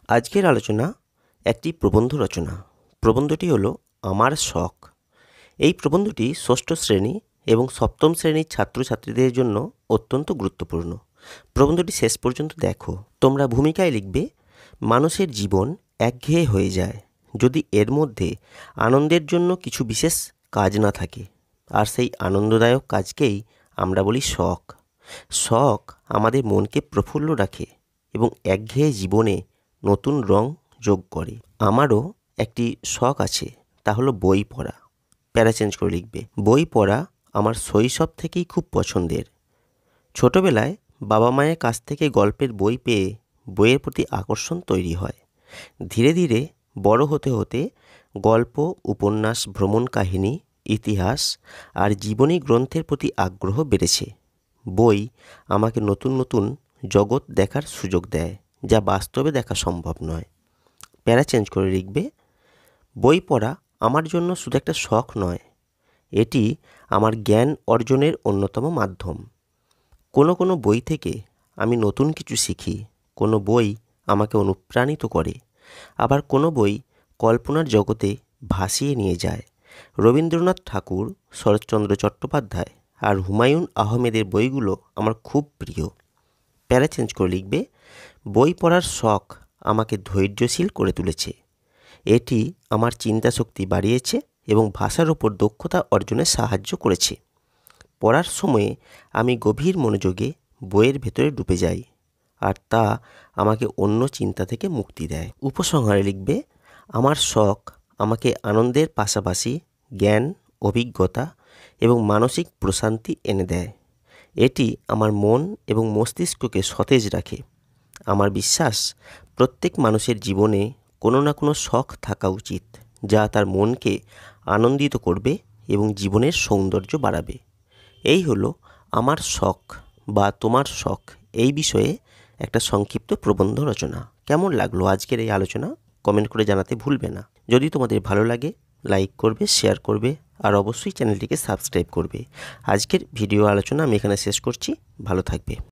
আজকের আলোচনা একটি প্রবন্ধ রচনা। প্রবন্ধটি হলো আমার শখ। এই প্রবন্ধটি ষষ্ঠ শ্রেণী এবং সপ্তম শ্রেণীর ছাত্রছাত্রীদের জন্য অত্যন্ত গুরুত্বপূর্ণ। প্রবন্ধটি শেষ পর্যন্ত দেখো। তোমরা ভূমিকায় লিখবে, মানুষের জীবন একঘেয়ে হয়ে যায় যদি এর মধ্যে আনন্দের জন্য কিছু বিশেষ কাজ না থাকে, আর সেই আনন্দদায়ক কাজকেই আমরা বলি শখ। শখ আমাদের মনকে প্রফুল্ল রাখে এবং একঘেয়ে জীবনে নতুন রং যোগ করে। আমারও একটি শখ আছে, তা হলো বই পড়া। প্যারা চেঞ্জ করে লিখবে, বই পড়া আমার শৈশব থেকেই খুব পছন্দের। ছোটবেলায় বাবা মায়ের কাছ থেকে গল্পের বই পেয়ে বইয়ের প্রতি আকর্ষণ তৈরি হয়। ধীরে ধীরে বড় হতে হতে গল্প, উপন্যাস, ভ্রমণ কাহিনী, ইতিহাস আর জীবনী গ্রন্থের প্রতি আগ্রহ বেড়েছে। বই আমাকে নতুন নতুন জগৎ দেখার সুযোগ দেয়, যা বাস্তবে দেখা সম্ভব নয়। প্যারা চেঞ্জ করে লিখবে, বই পড়া আমার জন্য শুধু একটা শখ নয়, এটি আমার জ্ঞান অর্জনের অন্যতম মাধ্যম। কোনো বই থেকে আমি নতুন কিছু শিখি, কোনো বই আমাকে অনুপ্রাণিত করে, আবার কোনো বই কল্পনার জগতে ভাসিয়ে নিয়ে যায়। রবীন্দ্রনাথ ঠাকুর, শরৎচন্দ্র চট্টোপাধ্যায় আর হুমায়ুন আহমেদের বইগুলো আমার খুব প্রিয়। প্যারা চেঞ্জ করে লিখবে, বই পড়ার শখ আমাকে ধৈর্যশীল করে তুলেছে। এটি আমার চিন্তাশক্তি বাড়িয়েছে এবং ভাষার ওপর দক্ষতা অর্জনে সাহায্য করেছে। পড়ার সময়ে আমি গভীর মনোযোগে বইয়ের ভেতরে ডুবে যাই, আর তা আমাকে অন্য চিন্তা থেকে মুক্তি দেয়। উপসংহারে লিখবে, আমার শখ আমাকে আনন্দের পাশাপাশি জ্ঞান, অভিজ্ঞতা এবং মানসিক প্রশান্তি এনে দেয়। এটি আমার মন এবং মস্তিষ্ককে সতেজ রাখে। আমার বিশ্বাস, প্রত্যেক মানুষের জীবনে কোনো না কোনো শখ থাকা উচিত, যা তার মনকে আনন্দিত করবে এবং জীবনের সৌন্দর্য বাড়াবে। এই হলো আমার শখ বা তোমার শখ এই বিষয়ে একটা সংক্ষিপ্ত প্রবন্ধ রচনা। কেমন লাগলো আজকের এই আলোচনা? কমেন্ট করে জানাতে ভুলবে না। যদি তোমাদের ভালো লাগে, লাইক করবে, শেয়ার করবে আর অবশ্যই চ্যানেলটিকে সাবস্ক্রাইব করবে। আজকের ভিডিও আলোচনা আমি এখানে শেষ করছি। ভালো থাকবে।